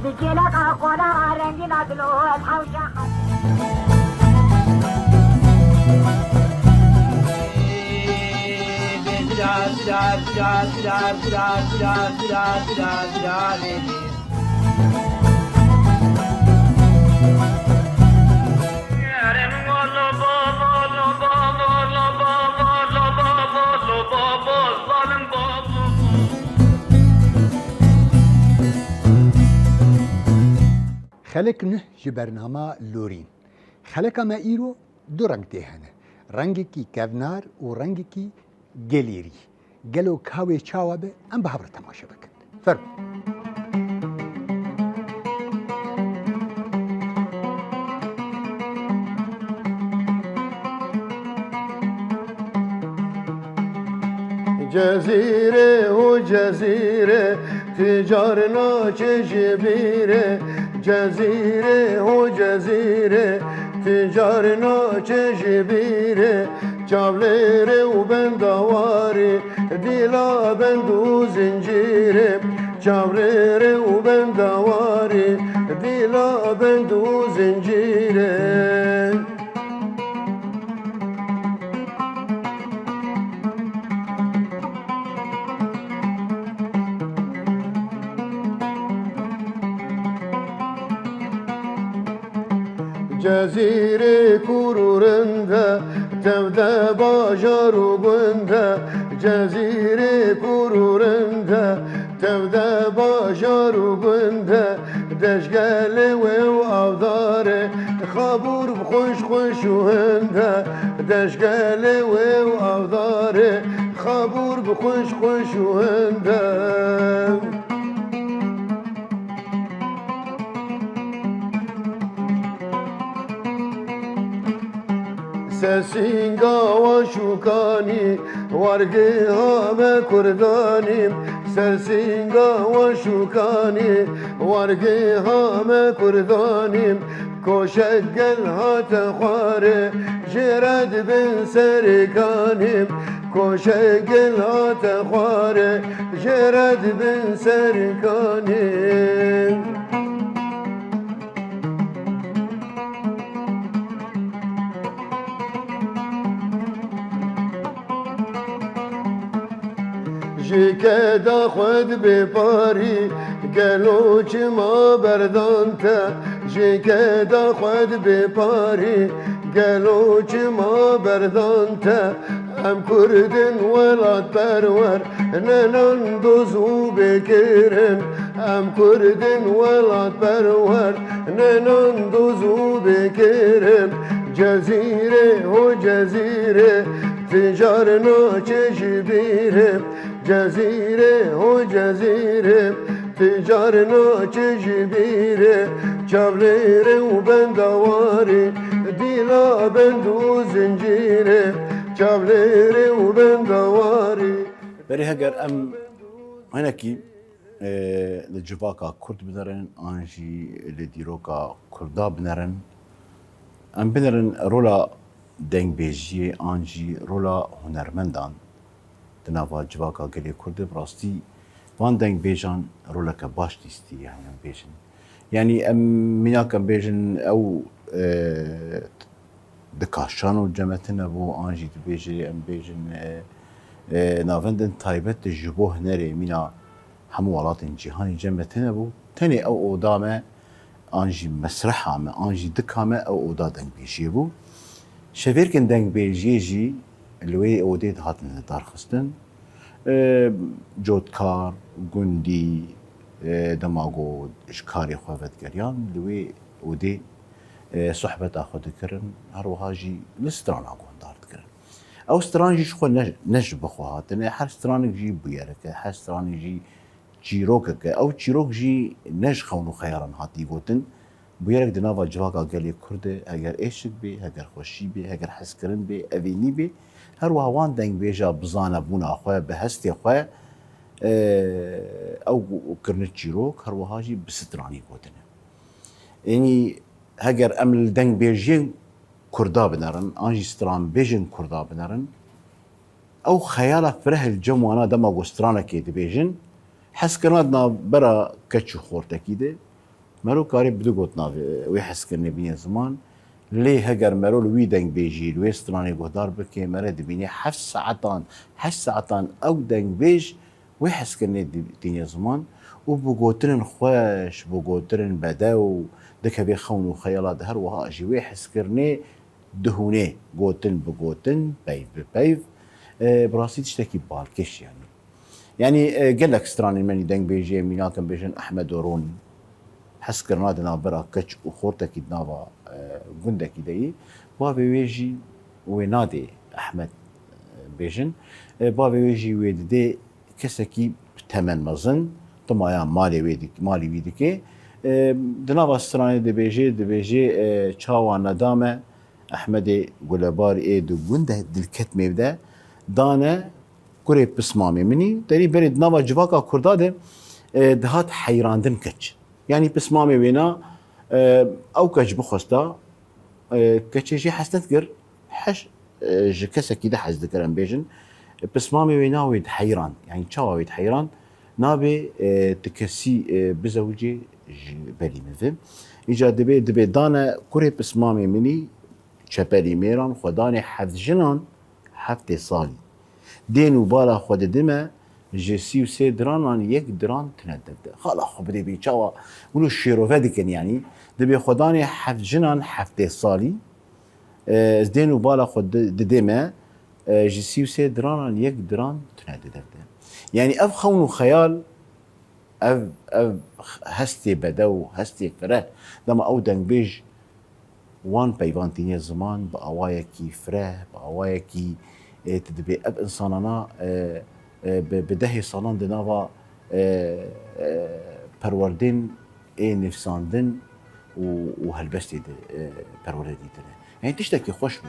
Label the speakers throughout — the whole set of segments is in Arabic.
Speaker 1: بجيلك أقونا رنجنا دلوه الحوشة
Speaker 2: خلق نه جی برنامه لورین خلق ما ایرو دو رنگ دهنه رنگی کی کونار و رنگی کی گلیری گلو کاوی چاوبه ام به هبر تماشا بکن فرم
Speaker 3: جزیره و جزیره تجارنا چشبیره جزیره و جزیره تجارنا چشبیره چاولره و بندواری دیلا بندو زنجیره چاولره و بندواری دیلا بندو زنجیره جزیره کرورنده تفده باجارو گنده جزیره کرورنده تفده باجارو گنده دشگل و آوداره خابور خوش خوش و هنده دشگل و آوداره خابور بخوش خوش و هنده سرسینگا و شوکانی ورگی همه کردانیم سرسینگا و شوکانی ورگی همه کردانیم کوشگل هات خواره جرد بن سرکانیم کوشگل هات خواره جرد بن سرکانیم جیکه دا خود بپاری گلو چی ما بردانته جیکه دا خود بپاری گلو چی ما بردانته ام کردن ولاد پرور ننان دوزو بکرن ام کردن ولاد پرور ننان دوزو بکرن جزیره و جزیره تجارنا چشبیره جزیره و جزیره تجارنا چشبیره چاولره و بندواری دیلا بندو زنجیره چاولره و بندواری
Speaker 4: بري هجر ام هناكي لجواكا كرد بنرن انجي لديروكا كردا بنرن ام بنرن رولا دنگ بيجي انجي رولا هنرمندان تنافا جواكا قلي كرد براستي وان دنگ بيجان رولا كباش تيستي يعني ام بيجن يعني ام مناك ام بيجن او دكاشانو جمتنا بو انجي تبيجي ام بيجن نافندن تایبەت ji bo hunerê mîna hemû welatên cîhanê cem tune bû tenê ew oda me an jî mesreha me an jî dika me ew oda dengbêjiyê bû şevêrkên dengbêjiyê jî li wê odê dihatin darxistin cotkar gundî dema got ji karê xwe vedgeriyan li wê odê sohbeta xwe dikirin her wiha jî li strana guhdar dikirin او ستران جي شخو نج بخوات يعني هر ستران جي بيرك هر ستران جي جيروك او جيروك جي نج خونو خيارن هاتي گوتن بيرك دناوا جواكا قالي كرد اگر ايشك بي اگر خوشي بي اگر حسكرن بي اويني بي هر وهوان دنگ بيجا بزانا بونا اخويا بهستي اخويا او كرنت جيروك هر وهاجي بستراني گوتن يعني هجر أمل دنگ بيجين كردا بنرن أنجي ستران بيجين كردا بنرن أو خيالة فره الجموانا دما قسترانا كي دبيجين حس كرادنا برا كتشو خورتا كيده مرو كاري بدو قوتنا ويحس كرني بني زمان ليه هجر مرو لوي دنگ بيجي لوي ستراني قهدار بكي مرا دبيني 7 ساعتان أو دنگ بيج ويحس كرني دنيا زمان وبقوترن خوش بقوترن بداو دكا بيخونو خيالات هر وها اجي ويحس كرني دهوني قوتن بقوتن بيف ببيف براسي تشتكي بالكش يعني قال لك ستراني مني دنگ بيجي ميناكم بيجن احمد وروني حس كرنا دنا برا كتش وخورتك دنابا قندك دي بابي ويجي وينادي احمد بيجن بابي ويجي ويدي كسكي تمن مزن طمايا مالي ويدكي دنابا ستراني دبيجي چاوا ندامه احمد قلبار ايدو قنده دلكتمي بدا دانه كوري بسمامي مني تري بري دنابا جواكا كرداده دهات حيراندن كتش يعني بسمامي وينا او كتش بخستا كتشي حستذكر حش جكسكي ده حز ذكرن بيجن بسمامي وينا ويد حيران يعني چاوا ويد حيران نابي تكسي بزوجي بري مثل إجا دبي دانا كوري بسمامي مني شبالي ميران خداني حفظ جنان حفتي صالي دينو بالا خود دمه جسيو سي دران يك دران تندد خلا خب دبي چاوا ولو شيروفا ديكن يعني دبي خداني حفظ جنان حفتي صالي دينو بالا خود دمه جسيو سي دران يك دران تندد يعني اف خونو خيال اف هستي بدو هستي فره لما او دنگ بيج وان بيفانتيني زمان بأوايكي فره بأوايكي تدبي اب انسانانا بدهي صالان دنافا پروردين نفساندن وهالبستي پروردي يعني تشتكي خوش بو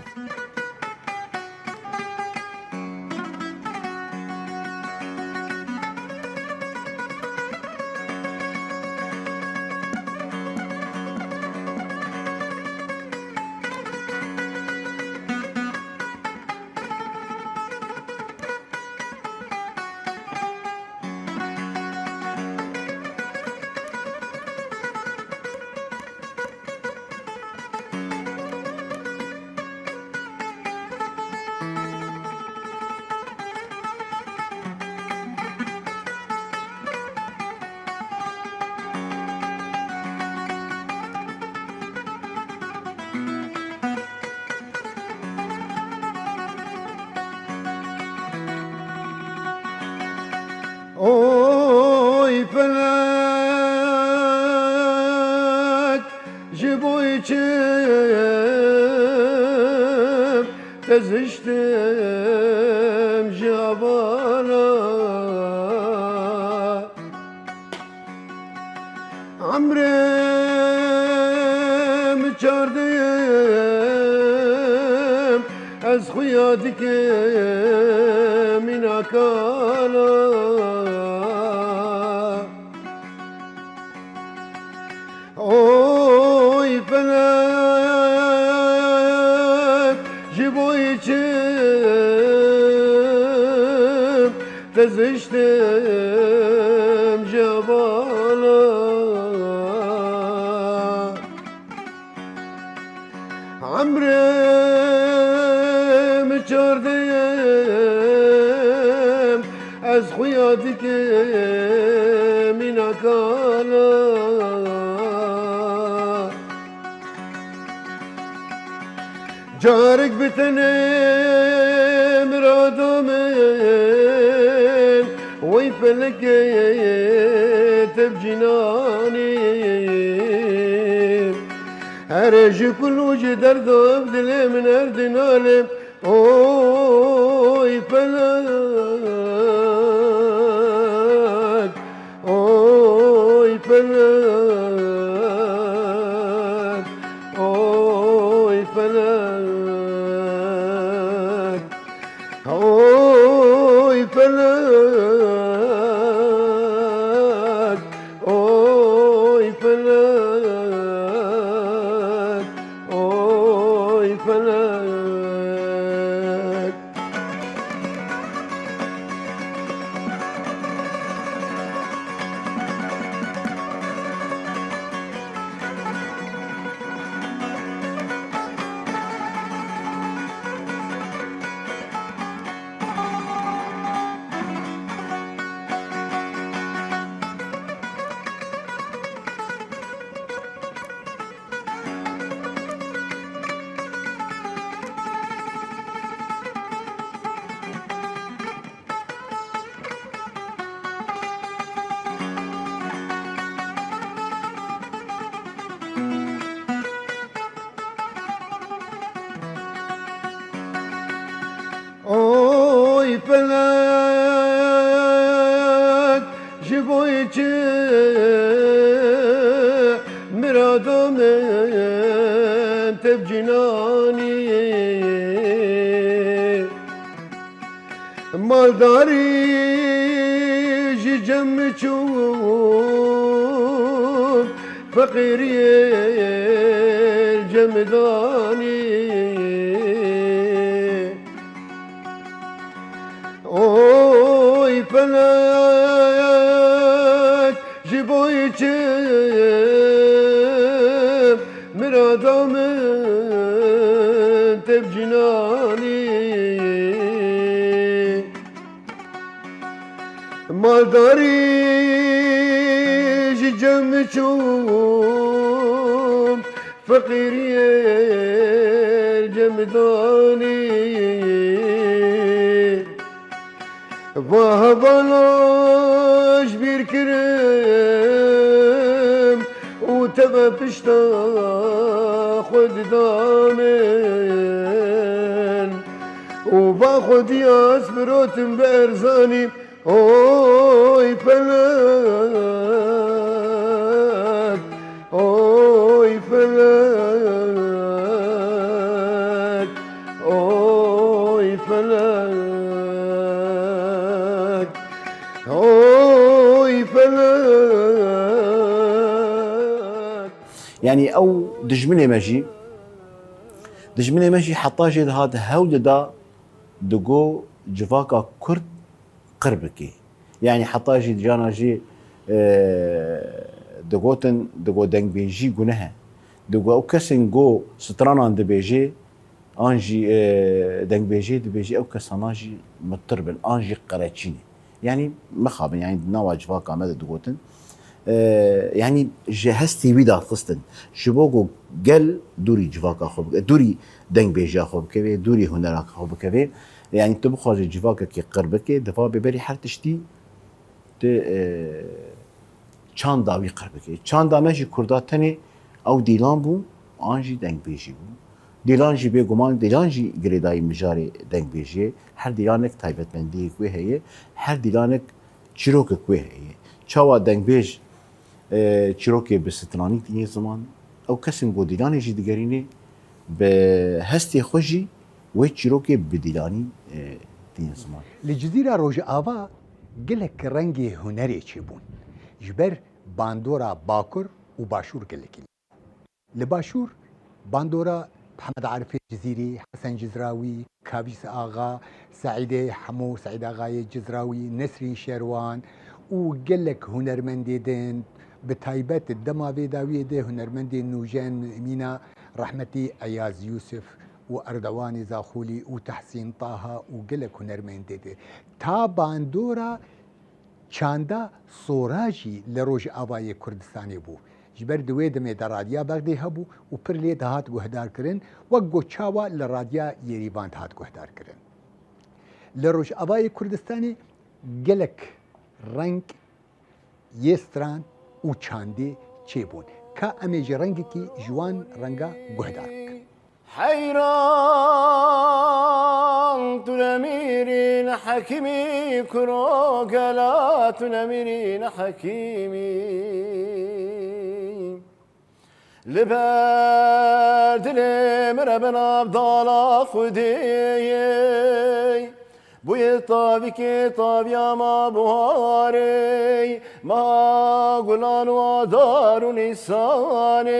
Speaker 3: Oy felek jibo içim teziştim jabana amrem çardım ez xuyadik minakana Oy felek jibo içim teziştim jabana amrem çardım ez xuyadik minakana جارك بتنام رادومن ويفلك تبجناني هرجي كل وجه درد وابدلي من ارض نالم اوي فلك اوي فلك اوي فلك اوي فلك اوي فلك oy felek jiboy çe miradom tebcinani maldari jicem çum fakiriye cemdani oy felek jiboy çem miradam tebcinani maldari jicem çum fakiriye cemdani vahbalaş bir kirim u tebe pişta خود دامن و با خودی اسبراتم برزانی اوی فلک اوی فلک اوی فلک اوی فلک
Speaker 4: يعني او دجمنه ماجي حطاجي هذا هول دا دقو جفاكا كرد قربكي يعني حطاجي جانا جي دقو دنگ بيجي قنها دقو او كسن قو سترانا دبيجي انجي دنگ بيجي دبيجي او كساناجي متربل انجي قراتشيني يعني مخابن يعني نوا جفاكا ماذا دقوتن يعني جهزتي ويدا قصتن شبوكو قال دوري جفاكا خوب دوري دنگ بيجا خوب كبي دوري هنراك خوب كبي يعني تبخاج جفاكا كي قربكي دفا ببري حرتشتي ت چان داوي قربكي چان دا ماشي كرداتني او ديلان بو انجي دنگ بيجي بو ديلان جي بي گمان ديلان جي گريداي مجاري دنگ بيجي هر ديلانك تايبتمندي كوي هي هر ديلانك چيروك كوي هي چاوا دنگ بيج چیروکی به سترانی تینی زمان او کسیم گو دیلانی جی دیگرینه به هستی خوشی و چیروکی به دیلانی تینی زمان
Speaker 2: لجزيرة روج آوا قلك رنگي هنري چيبون جبر باندورا باكر و باشور قلك لباشور باندورا محمد عارف الجزيري حسن جزراوي كابيس آغا سعيد حمو سعيد آغاي الجزراوي نسرين شيروان وقلك هنرمندي دين بتايبات الدما بيداوية ده هنرمندي نوجان مينا رحمتي أياز يوسف وأردواني زاخولي وتحسين طه وقلك هنرمندي ده تا باندورا چاندا صوراجي لروج آباي كردستاني بو جبر دوي دمي دا راديا بغدي هبو وپر ليد هات گوهدار کرن وگو چاوا لراديا يريبان هات گوهدار کرن لروج آباي كردستاني قلك رنگ یستران و چاندی چی بود که امیج رنگی که جوان رنگا گهدار
Speaker 3: حيران تنميرين حكيمي كروكلا تنميرين حكيمي لبرد لمربنا بضالا خدي بوی تابی که تابیا ما بواری ما گلان و دار و نیسانی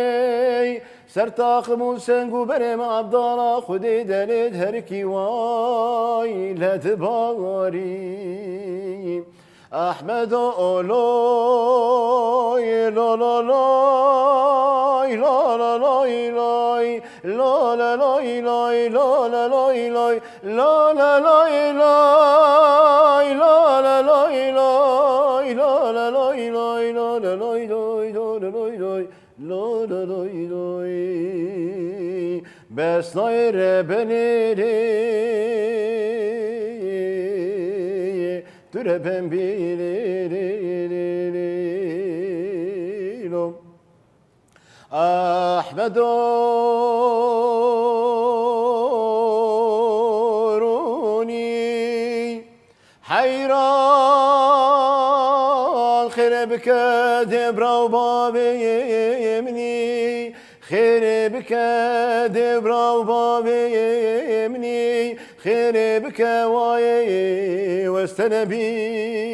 Speaker 3: سرتاخم و سنگو برم عبدالا خودی دلید هر کی وای لدباری احمد اولوی لا لا لای لا لا لای لای لا لا لای لای لا لا لای لای لا لا لای لای لا لا لای لای لا لا لای لای لا لا لای لای لا لا لای لای لا لا لای لای بس نایر بنیری dur ben bilirim Ahmet Oruni حيران خير بك دبرا وبابي مني خير بك دبرا وبابي مني خير بك واي واستنبيني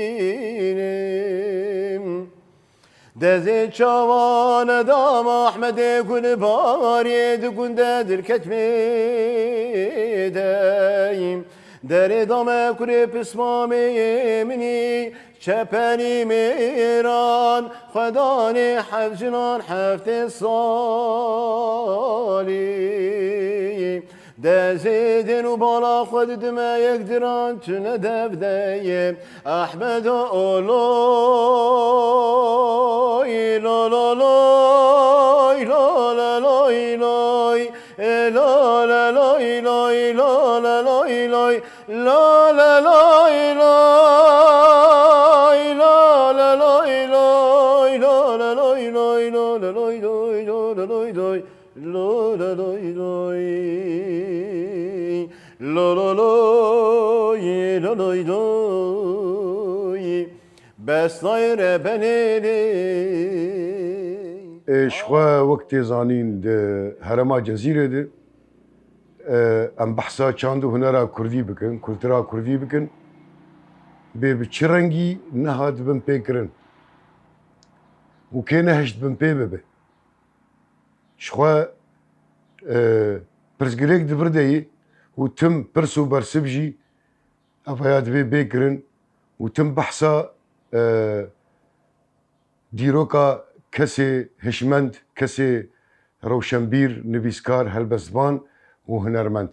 Speaker 3: دزي شوان دام احمد كل باري دكون دادر كتمي دايم داري دام كل بسمامي مني شپنی میران خدانی حفظ جنان حفظ سالی دزیدن و بالا خود دم یک دران تونه دفدهیم احمد اولای لا لا لای لا لا لای لای لا لا لای لای لا لا لای لای لا لا لای بسایر بنیلی
Speaker 5: شخوا وقت زانین ده هرما جزیره ده ام بحثا چاند و هنرا کردی بکن کلترا کردی بکن به چه رنگی نهاد بن پیکرن و که نهشت بن پی ببه شخوا پرسگریک دبرده ای و تم پرسو برسب جی افایاد بی بیکرن و تم بحثا دیروکا کسی هشمند کسی روشنبیر نویسکار هلبستبان و هنرمند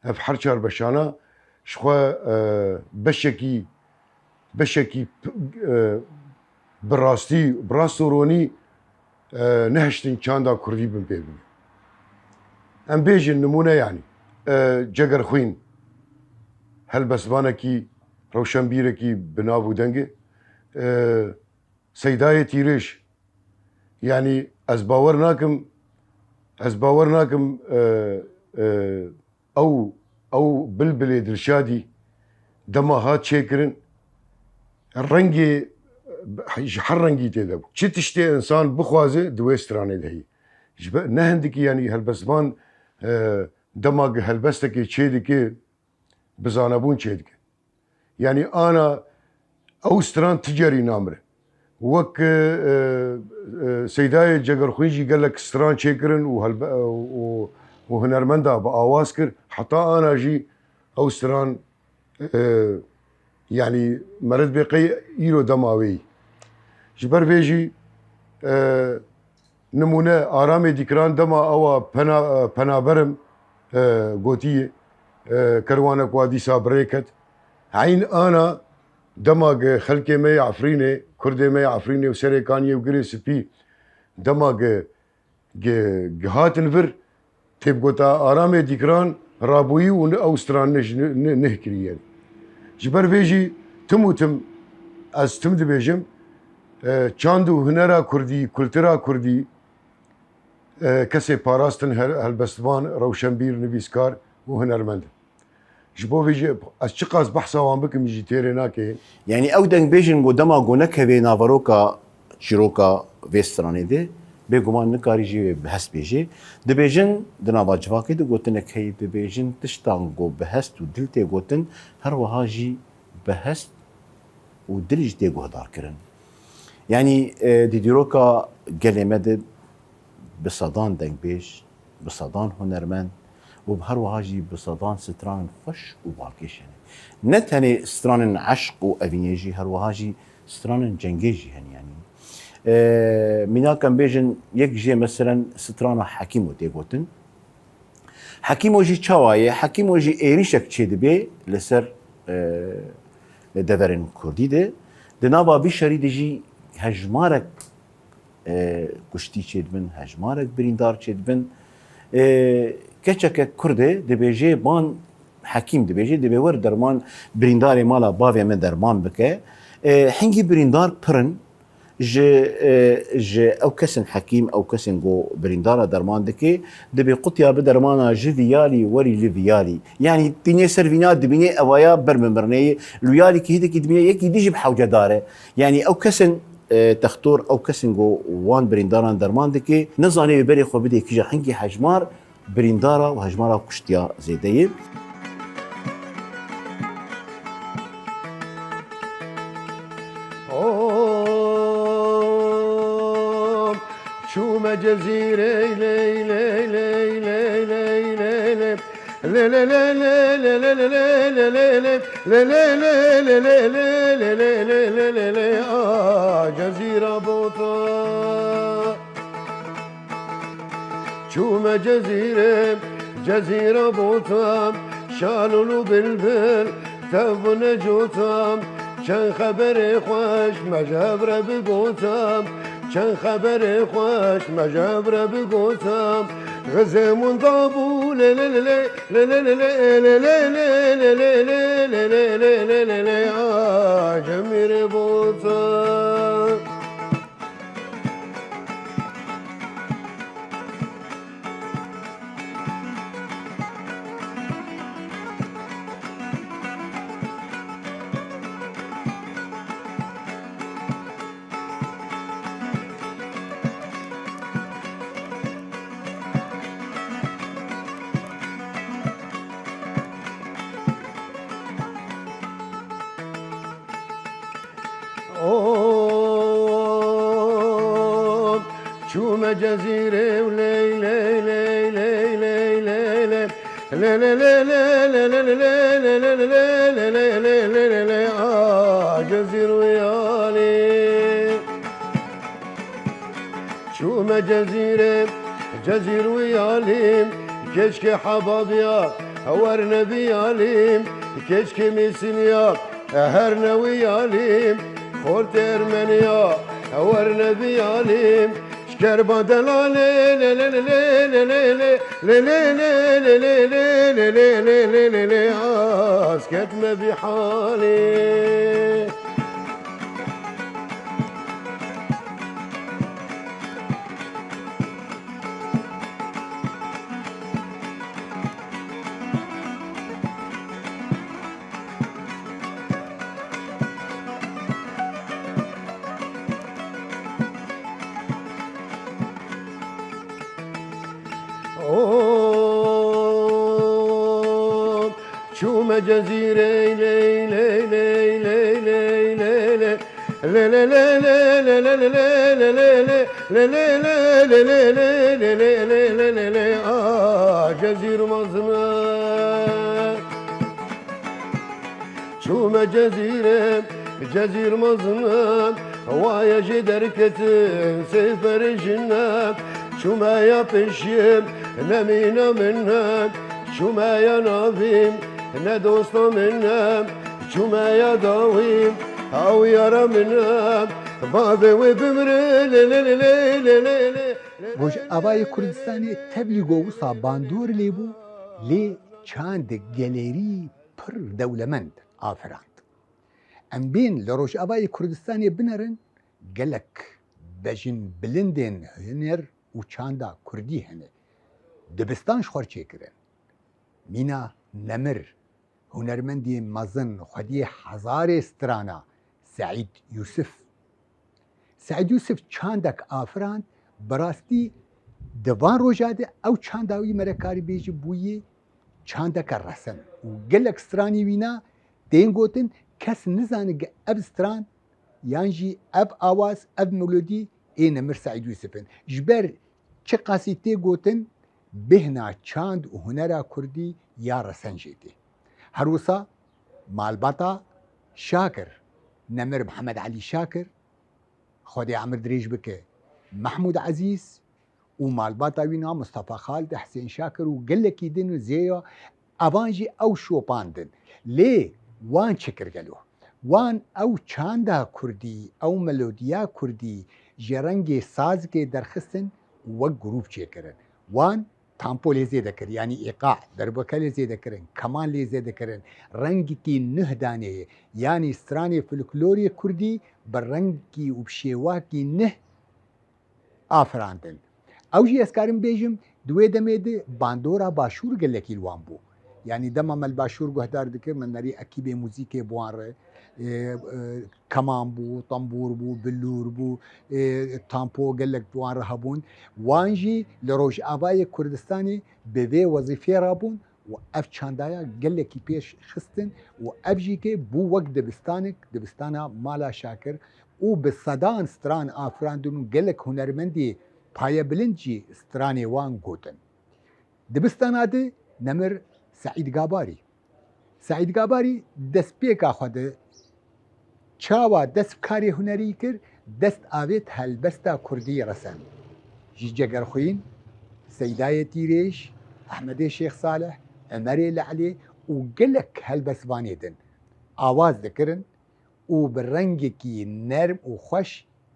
Speaker 5: اف هر چار بشانا شخوا بشکی براستو رونی نهشتن چاندا کردی بن ببین ام بیجن نمونه یعنی جگر خوین هلبستبانه کی روشنبیره کی بنابو دنگه سیدای تیرش یعنی از باور ناکم او بلبل دلشادی دما هات چیکرن رنگی هر رنگی تیده بو چی تشتی انسان بخوازه دوسترانه دهی نه هندکی یعنی هلبستبان دما هلبستکی چیدی که بزانبون چیدی يعني أنا أوستران تجاري نامره وك سيداي جگر خويجي قال لك استران شكرن وهنرمندا بأواسكر حتى أنا جي أوستران يعني مرد بقي إيرو دماوي جبر بيجي نمونه آرامي ديكران دما أو پنا برم قوتي كروانك وادي سابريكت عين أنا دماغ خلقي مي عفريني كردي مي عفريني وسري كاني وقري سبي دماغ جهات الفر تبقوتا آرامي ديكران رابوي وأوستران نهكري يعني جبر بيجي تم از تم دبيجم چاندو هنرا كردي كلترا كردي كسي باراستن هلبستبان روشنبير نويسكار وهنرمند جبو بيجي از چقاس بحثا وان بكم يجي تيريناكي
Speaker 4: يعني او دنگ بيجن قدما قونك هبه نافروكا شروكا ويستراني دي بيقومان نكاري جي بحث بيجي دي بيجن دنابا جواكي دي قوتنك هي دي بيجن تشتانقو بحث و دلتي قوتن هر وهاجي بحث و دلج دي قهدار كرن يعني دي ديروكا قلمة دي بصدان دنگ بيج بصدان هنرمن وبهر وهاجي بصدان ستران فش وباكيش يعني نتني ستران عشق وافينيجي هر وهاجي ستران جنجيجي يعني منا كان بيجن يكجي مثلا ستران حكيمو تيغوتن حكيمو جي تشاواي حكيمو جي ايريشك تشيدبي لسر لدفرن كردي دي دنابا بيشري دجي هجمارك كشتي تشيدبن هجمارك بريندار تشيدبن كچك كرده دبيجي بان حكيم دبيجي دبيور درمان برينداري مالا باوي من درمان بك حنجي بريندار برن جي او كسن حكيم او كسن جو بريندارا درمان دكي دبي قطيا بدرمانا جفيالي وري ليفيالي يعني تيني سيرفينات دبيني اوايا برمبرني لويالي كي هيك دبيني يكي ديجي بحوجه داره يعني او كسن تختور او كسن جو وان بريندارا درمان دكي نزاني بري خو بدي كي حنكي حجمار بريندارا وهجمارا كشتيا زيديه
Speaker 5: شوم جزيرة لي لي لي لي لي لي لي لي لي لي جزيرة بوطا شوم جزيرة جزيرة بوطا شالولو بلبل تبن جوطا شن خبر خوش مجبر بگوتم چند خبر خوش مجبر بگوتم غزمون دابو لی لی لی لی لی لی لی لی لی لی جمیر بوتم شوم جزيرة ولي لي لي لي لي لي لي لي جزير ويالي شوم جزيرة جزير ويالي كشك حبابيا هور نبيالي كشك مسنيا هر ويالي خورت ارمنيا هور نبيالي شكر بدلا لي لي لي لي لي لي لي لي لي لي اسكت ما بحالي شوم جزيرة لي لي لي لي لي لي لي لي لي لي جزير مظلمة شوم جزيرة جزير مظلمة هوايا جدر كتن سفر جنة شو ما يطشيم نمينا منها شو ما ينافيم ندوسنا منها شو ما يداويم او يرى منها بابي وبمري لي لي لي لي لي
Speaker 2: روج ئاوای کوردستانی تەبلیغۆ وسا باندۆر لێبوو لێ چاند گەلێری پڕ دەولەمەند ئافراند ئەم بێن لە ڕۆژ ئاوای کوردستانی بنەرن گەلک بەژن بلندێن هونەر و چاندا کوردی هەنێ دبستانش خۆرچێکردن مینا نەمر هونەرمەندی مەزن خودی حەزارێ سترانە سعید یوسف چاندێک ئافراند بەڕاستی دەوان ڕۆژادە ئەو چانداوی مەرەکاری بێژی بوویە چاندەکە ڕەسەن و گەلک سترانی وینا دێن گوتن کەس نزانێت ئەv ستران یانژی ئەv ئاواز ئەv مەلۆدی ئێ نەمر سعید یوسفن ji ber çi qasî tê gotin bêhna çand û hunera Kurdî ya resenjê tê her wisa malbata Şakir Nemir Mihemed Elî Şakir Xwedê emir dirêj bike Mehmûd Ezîz û malbata wî na Mustafa Xalid Hesên Şakir û gelekî din û zêya evan jî ew şopandin lê wan çikir gelo wan ew çanda Kurdî ew melodiya Kurdî ji rengê sazikê derxistin wek grûp çêkirin wan تامپو لێ زێ دەکرد ینی ئێقاع دەربەکە لێ زێ دەکردن کەمان لێ زێ دەکردن ڕەنگێکی نهدانەیە ینی سترانی فلکلۆری کوردی بە ڕەنگی و شێواکی نه ئافراندن ئەوژی ئەسکارم بێژم دوێ دەمێدە باندۆرا باشوور گەلێکی لوان بوو ینی دەمە مەل باشوور گوهدار دەکرد من نەری ئەکیبێ موزیکێ بوانڕێ کەمان بوو تەمبور بوو بلور بوو تامپۆ گەلێک دوانڕە هەبوون وانژی لە ڕۆژئاوای کوردستانی بەوێ وەزیفێ رابوون و ئەف چاندایە گەلێکی پێش خستن و ئەفژیکێ بوو وەک دەبستانێک دەبستانە مالا شاکر و بە سەدان ستران ئافراندن و گەلێک هونەرمەندی پایە بلنجی سترانێ وان گوتن دبستانادە نەمر سعید گاباری سعید گاباری دەست پێکا خودە چاوا دەست کاری هونەری کرد دەست ئاوێت هەلبەستا کوردی ڕەسەن ژی جەگەرخوین سەیدایە تیرێش ئەحمەدێ شێخ سالح ئەمەرێ لەعلێ و گەلک هەلبەسوانێدن ئاواز دەکردن و بە ڕەنگێکی نەرم و خۆش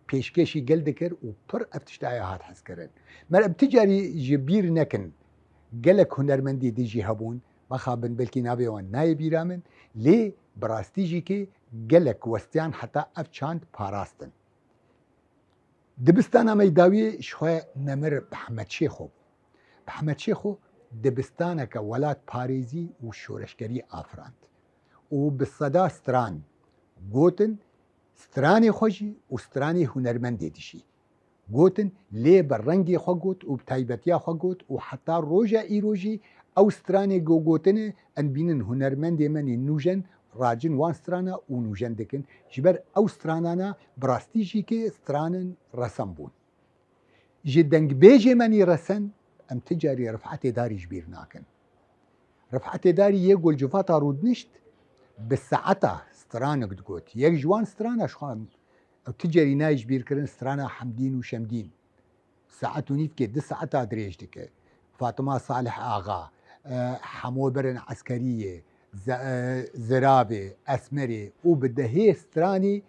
Speaker 2: پێشکەشی گەل دەکرد و پڕ ئەف تشتایە هات حەزکردن مەرە تجاری ژ بیر نەکن گەلک هونەرمەندی دیژی هەبوون بەخابن بەلکی نابێەوە نایە بیرا من لێ بەڕاستیژی کێ گەلک وەستیان حتا ئەف چاند پاراستن دبستانە مەیداویە شخوا نەمر بەحمەد شێخۆ بەحمەد شێخۆ دبستانەکە وەلات پارێزی و شۆرشگەری ئافراند و بسەدا ستران گوتن سترانی خۆشی و سترانی هونەرمەندێ دیشی گوتن لێ بە ڕەنگی خۆ گوت و تایبەتیا خۆ گوت و حتا ڕۆژە ئیرۆژی ئەو سترانێ گۆگوتنە ئەنبینن هونەرمەندێ منی نوژەن ڕاجن وان سترانە و نوژەن دەکەن ji ber ئەو سترانانە بڕاستیژی کێ سترانن ڕەسەن بوون ji dengbêjê menî resen em ti carî rifetê darî ji bîr nakin rifetê darî yê golcivata rûdnişt bi saeta stranek digot yek ji wan strana xwan ew ti carî nayê ji bîr kirin strana Hemdîn û Şemdîn saet û nîvkê di saeta dirêj dike Fatıma Salih Ağa hemû birin eskeriyê Zirabê Esmerê û bi dehê stranê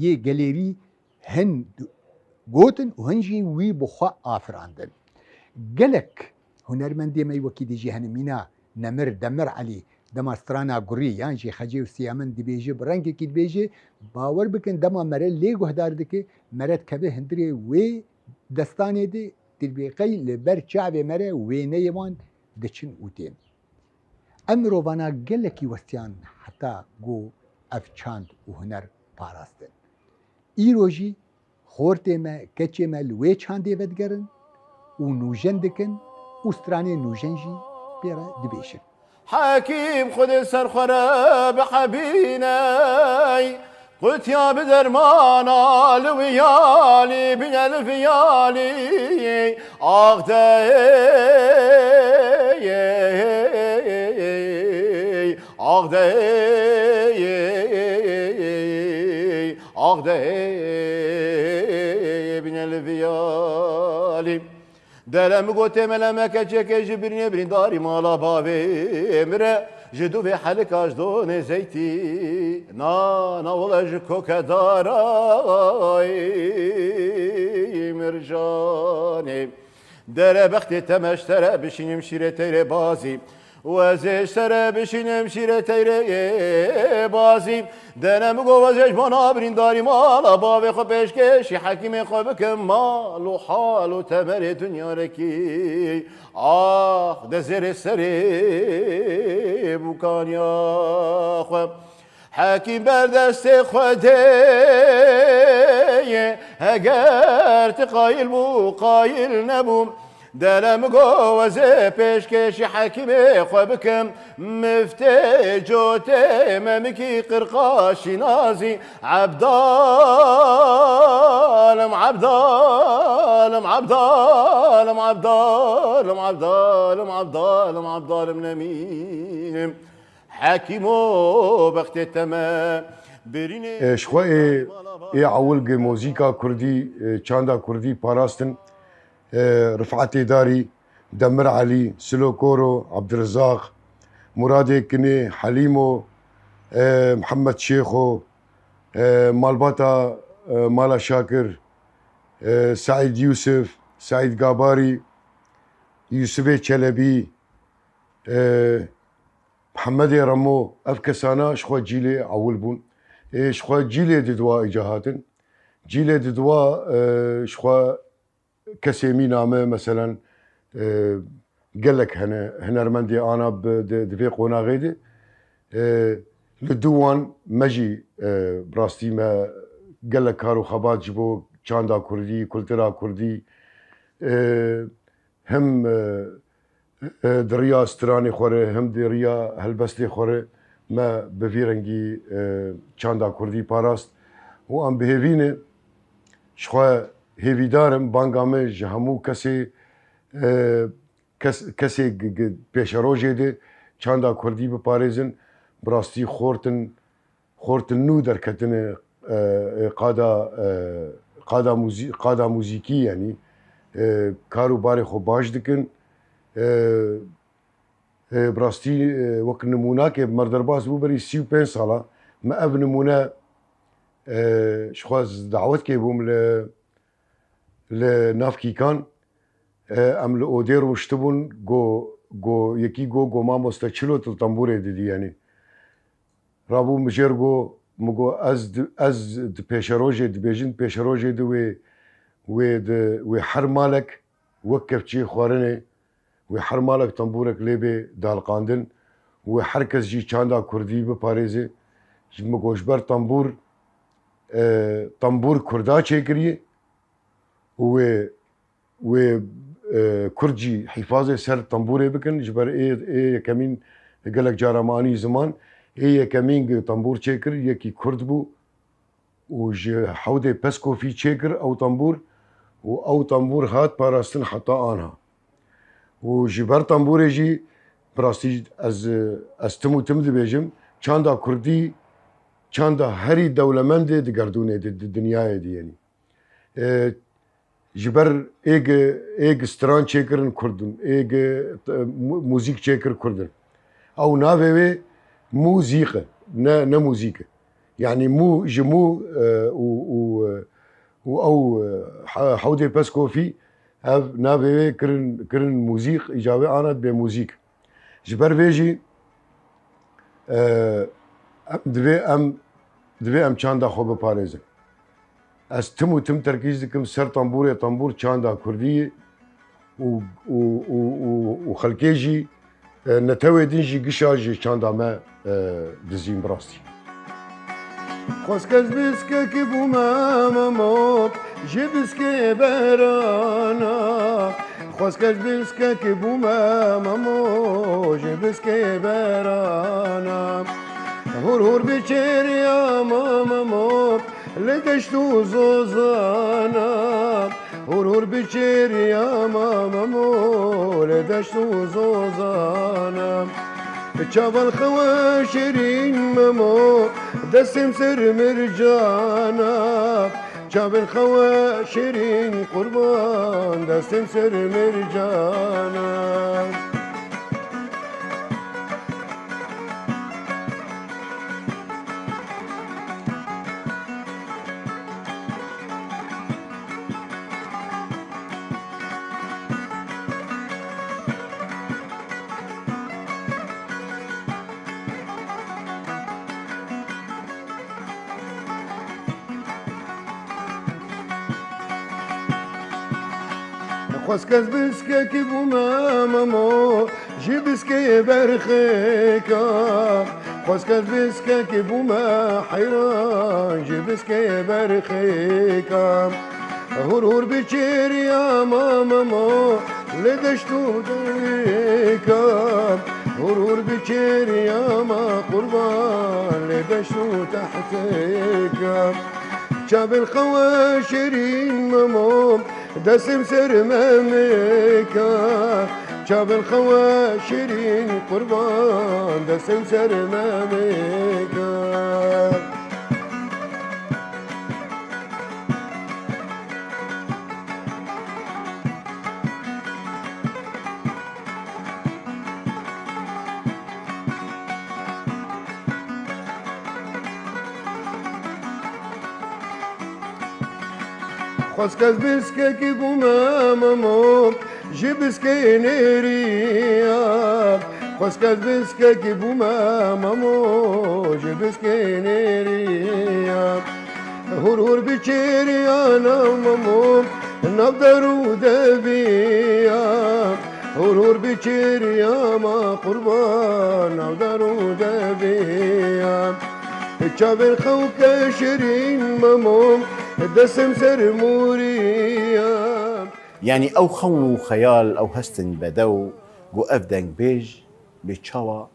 Speaker 2: yê gelêrî hin gotin û hin jî wî bi xwe afirandin gelek hunermendê me wekî dijî hene mîna Nemir Demir Elî dema strana gurî yan jî Xecê û Siyamin dibêje bi rengekî dibêje bawer bikin dema mere lê guhdar dike mere dikeve hindirê wê destanê de dilbêqey li ber çavê mere wêneyê wan diçin û tên em mirovana gelekî westiyan heta got ev çand û huner parastin îro jî xortê me keçê me li wê çandê vedigerin û nûjen dikin û stranê nûjen jî pêre dibêjin
Speaker 3: حكيم خذ سرخرة بحبيني قلت يا بدرمانا لويالي بن الفيالي أغدي أغدي أغدي بن الفيالي دلم قوتي ملمك جك جبرني برين داري مالا بابي امرأ جدو في حلك اجدون زيتي نا ولا جكو كداراي مرجاني در بختي تمشترى بشينم شيرتي بازي وزشترى بشينم شيرتي بازي دنم گو وزش بنا برین داری مال باب خو پیشکشی حکیم خو بکم مال و حال و تمر دنیا رکی آه دزر سری بکانیا خو حکیم بردست خوده اگر تقایل بو قایل نبوم دلم گوزه پیشکشی حکیمه خو بکم مفته جوته ممکی قرقاشی نازی عبدالم عبدالم عبدالم عبدالم عبدالم عبدالم عبدالم نمینم حکیمو بخت تمام برینه
Speaker 5: شخوا ای عولگ موزیکا کردی چاندا کردی پاراستن رفعت داري دمر علي سلو كورو عبد الرزاق مراد كني حليمو محمد شيخو مالباتا مالا شاكر سعيد يوسف سعيد قاباري يوسف چلبي محمد رمو افكسانا شخوا جيلي عول بون شخوا جيلي ددوا اجاهاتن جيلي ددوا شخوا كسيمي نامه مثلا قال لك هنرمندي انا بدفي قونا غيدي لدوان مجي براستي ما قال لك كارو خبات جبو چاندا كردي كولترا كردي هم دريا استراني خوره هم دريا هلبستي خوره ما بفيرنجي چاندا كردي باراست و ام بهيفينه شخوا هيفي دارم بانگامه جهمو کسی پیشروجه ده چاندا کردی بپارێزن براستی خورتن نو درکتن قادا موزیکی یعنی کارو باری خو باش دکن براستی وەک نموناکێ مەردەرباز بوو بەری 35 ساڵە مە ئەڤ نمونە شخواز دعوت کێ بووم لە نافکیکان ام لأودير وشتبون جو يكي جو ماموستا چلو تلتنبوري دي يعني رابو مجر جو مگو از د پیشروجه د بیجن پیشروجه دو و حر مالك وقف چی خوارنه و حر مالك تنبورك لبه دالقاندن و حركز جي چاندا كردي بپاريزه مگوش بر تنبور كردا چيكريه و كرجي حفاظه سر تنبوري بكن جبر ايه كمين قالك جارماني زمان ايه كمين تنبور چيكر يكي كرد بو وج حوده بسكو في چيكر او تنبور او تنبور هات باراستن حتى آنها وجبر تنبوري جي براستي از تمو تمد بيجم چاندا كردي چاندا هري دولمند دي گردونه دي دنيا دي يعني جبر ایگ ستران چیکرن کردن ایگ موزیک چیکر کردن او ناوی موزیقه نه موزیقه يعني مو جمو او حودي باسكوفي اف ناوي كرن موزيق اجابه انا بموزيك جبر بيجي دوی ام چاندا خو بپاريزه از تم تركيز دكم سر طنبور چاندا كردية و خلقيجي نتوي دينجي قشاجي چاندا ما دزين براستي خوسكز بسكه كبو ماماموت جبسكه برانا خوسكز بسكه كبو مامامو جبسكه برانا هور بچر يا ماماموت لدشتو زوزانا هور بچر يا مامامو لدشتو زوزانا چاول خوا شیرین ممو دستم سر مرجانا چاول خوا شیرین قربان دستم سر مرجانا خوسكز بسكه كبو مامامو جبسكه برخيكا خوسكز بسكه كبو ما حيران جبسكه برخيكا هور بچير يا مامامو لدشتو دريكا هور بچير يا ما قربان لدشتو تحتيكا شاب الخوا شيرين مامو دسم سر مميكا شاب الخوا شيرين قربان دسم سر مميكا خوسكز بسكه كبو مامامو جبسكينيريا خسكت بسكك بوما مامو جبسكينيريا هور بچيريا مامو نبدرو دبيا هور بچيريا ما قربان نبدرو دبيا تشابر خوك شيرين مامو دسم سرموريا
Speaker 4: يعني او خون وخيال او هستن بدو جو افدنج بيج بتشاوا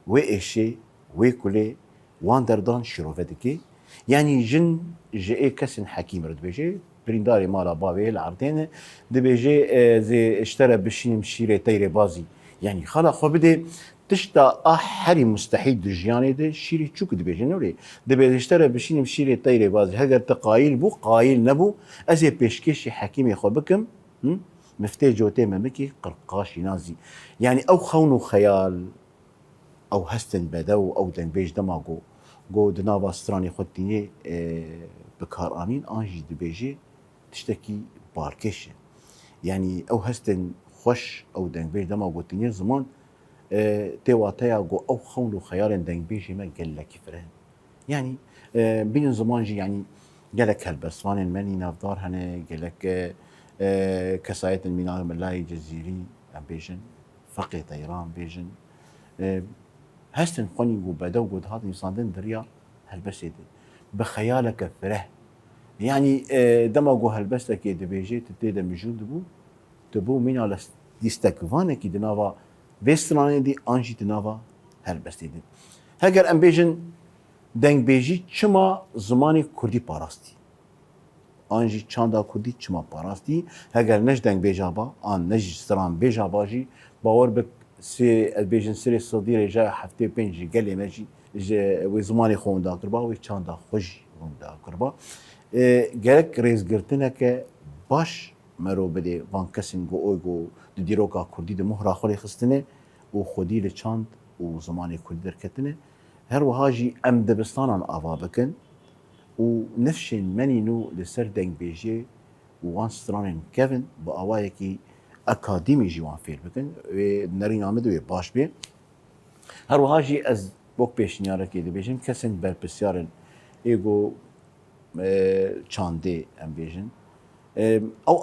Speaker 4: وإشي ويكولي واندردان شيروفيدكي يعني جن جي كسن حكيم رد بيجي برينداري مالا بابي العرضين دي بيجي زي اشترى بشين مشيري تيري بازي يعني خلا خو بدي تشتا احري مستحيل دجياني دي شيري تشوك دي بيجي نوري دي بيجي اشترى بشين مشيري تيري بازي هاجر تقايل بو قايل نبو ازي بيشكيشي حكيمي خو بكم مفتي جوتي ممكي قرقاشي نازي يعني او خون خيال او هستن بدو او دن بيج دماغو جو دنابا ستراني خدتيني بكار امين انجي دي بيجي تشتكي باركيش يعني او هستن خوش او دن بيج دماغو تيني زمان تيواتيا جو او خون خيال دن بيجي ما قال لك فران يعني بين زمان جي يعني قالك هالبسوان المني نافدار هنا قالك كسايت المينار ملاي جزيري ام بيجن فقي طيران بيجن هستن قني وبدو قد هذا يصادن دريا هالبسيدي بخيالك فره يعني دماغو هالبستك دبيجي تتيدا مجود تبو من على ديستكفانه كي دنافا بيستراني دي انجي دنافا هالبستيدي هاجر ام بيجن دنگ بيجي چما زماني كردي باراستي انجي چاندا كردي چما باراستي هاجر نج دنگ بيجابا ان نج ستران بيجابا جي باور بك سي البيجن سري صديري جا هفته بنجي قال لي ماشي وزماني خون دا قربا و چاندا خوش خون دا قربا گرك ريز گرتنك باش مرو بده وان کسین گو اوگو دیروکا کردی د مهرا خوری خستنه و خودی لچاند و زمانی کردی درکتنه هر وهاجي ام دبستانان آوا بکن و نفشن منی نو لسر دنگ بیجی و وان سترانن کevin با آوایی کی اکادیمی جوان فیل بکن و نرین آمده و باش بی هر وهاجي از بوک پیشنیاره که دی بیجیم کسین برپسیارن ایگو چانده ام بیجن او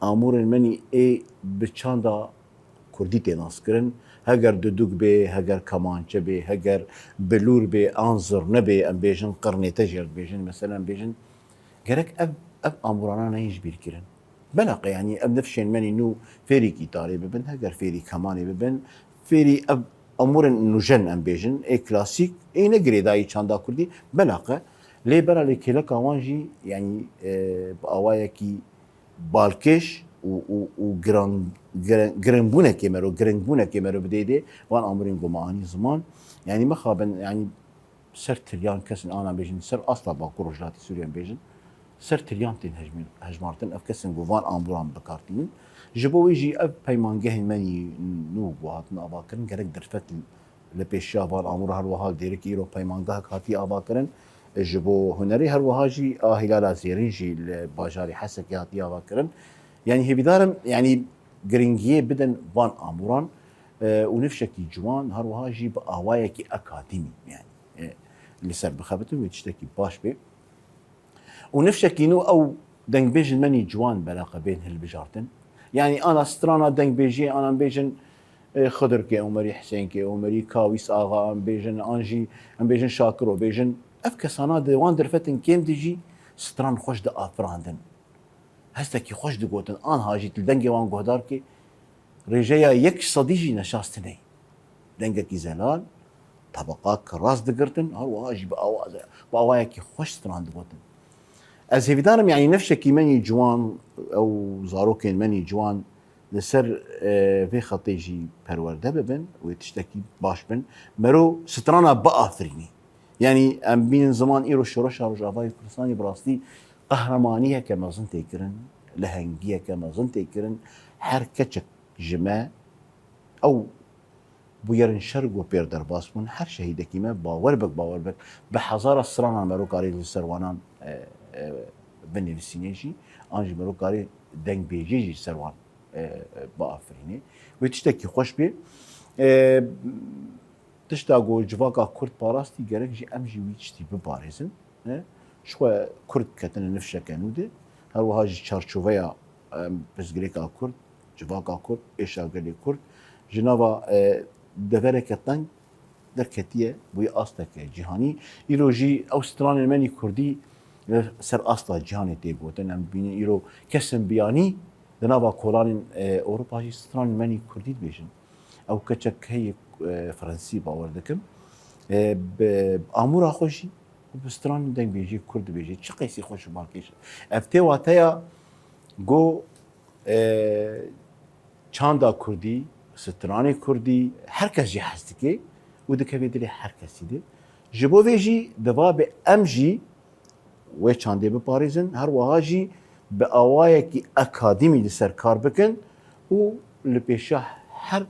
Speaker 4: امور منی ای بچاندا کردی تناس کرن هگر دودوک به هگر کمانچه به هگر بلور به انظر نبه ام بیجن قرنه تجر بیجن مثلا بیجن گرک اب امورانا نهیج بیر کرن بلاقه يعني اب نفشين مني نو فيري كيتاري ببن هگر فيري كماني ببن فيري اب امور انه جن ام بیجن ای كلاسيك اي نگري داي چاندا كردي بلاقه لي برا لي كيلا كوانجي يعني باوايا كي بالكش و جرنبونه كيمرو بديدي وان امرين قماني زمان يعني ما خابن يعني سر تريان كسن انا بيجن سر اصلا باكو رجلات سوريان بيجن سر تريان تين هجمارتن اف كسن قوان امبران بكارتين جبو يجي اب بيمانجه مني نو وهاتن اباكرن غرق درفت لبيشا بان امر هر وها ديرك يرو بيمانجه هاتي اباكرن جبو هنري هر وهاجي هلال زيريجي الباجاري حسك ياتي اباكرن يعني هي بدارم يعني جرينجيه بدن وان اموران ونفشكي جوان هر وهاجي باوايا كي اكاديمي يعني اللي سر بخبته ويتشتكي باش بي ونفشكي نو او دنگ بيجن مني جوان بلاقه بين هالبجارتن يعني انا سترانا دنگ بيجي انا بيجن خضر كي عمري حسين كي عمري كاويس اغا ام بيجن انجي ام بيجن شاكرو بيجن افكسانا دي وان درفتن كيم ديجي ستران خوش د افراندن هستا كي خوش دقوتن آن هاجي تلدنگي وان قهدار كي رجايا يك صديجي نشاستني دنگا كي زلال طبقات كراس دقرتن هرو هاجي بأوايا كي خوش ستران دقوتن از هفدارم يعني نفشا كي مني جوان او زاروكين مني جوان لسر في خطيجي پرورده ببن ويتشتكي باش بن مرو سترانا بآفريني يعني ام بين زمان ايرو شروشا رجافاي كرساني براستي قهرمانية كما ظن تيكرن لهنجية كما ظن تيكرن حركة جماع أو بيرن شرق وبير درباس من هر شهيدة كيما باور بك بحضارة السرانا مروكاري للسروانان بني السينيجي أنجي مروكاري دنگ بيجيجي سروان بافرینی و تشتکی خوش بی تشتا گو جواکا کرد پاراستی گرک جی ام جی ویچتی ببارزن شو کرد کتن نفشه کنوده هر وها جی چارچوبیا بزگریکا کرد جواکا کرد ایشاگلی کرد جنابا دفره کتن در کتیه بوی آستا که جهانی ایرو جی اوستران المانی کردی سر آستا جهانی تیگوتن ام بینی ایرو کسم بیانی دنابا کولان اوروپا جی استران المانی کردی بیشن او کچک هی فرنسی باور دکم آمورا خوشی بستران دنگ بیجی کرد بیجی چه قیسی خوش باکیش افته واتیا گو چاندا کردی سترانی کردی هر کس جی هستی که و دکوی دلی هر کسی ده جبو ویجی دوا به امجی و چانده به پاریزن هر وهاجی به آوایی که اکادمی لسر کار بکن و لپیشه هر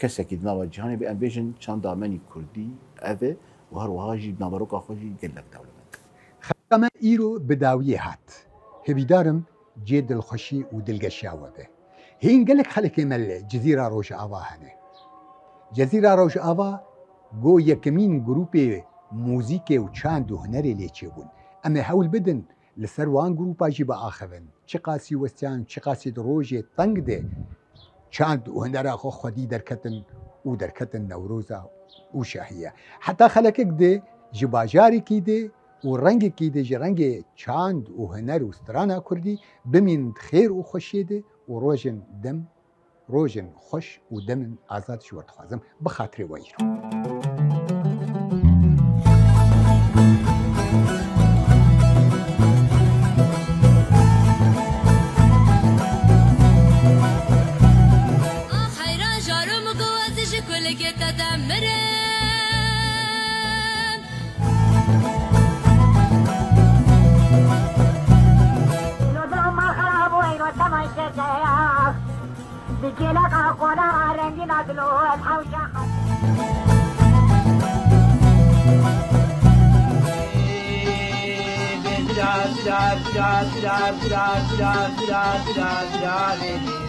Speaker 4: کسی که دنوا جهانی به ام بیجن چاندا منی کردی اوه و هر وهاجی نابروکا خوشی گلک دولمند
Speaker 2: خلقما ایرو بداوی هات هبیدارم جێ دڵخۆشی و دڵگەشیاوە بێ هین gelek xelekê me li Cezîra Rojava hene Cezîra Rojava go yekemîn grûpê mûzîkê û çand û hunerê lê çêbûn em ê hewl bidin li ser wan grûpa jî biaxivin çi qasî westiyan çi qasî di rojê teng de çand û hunera xwe xwedî derketin û derketin Newroza û şahiye heta xelekek de ji bajarekî de û rengekî de ji rengê çand û huner û strana Kurdî bimîn xêr û xweşiyê de û rojên dem rojên xweş û demên azad ji we dixwazim bi xatirê we îro.
Speaker 1: بجيلك أخونا رنجي نازلو الحوشة
Speaker 6: da da da da da da da da da da da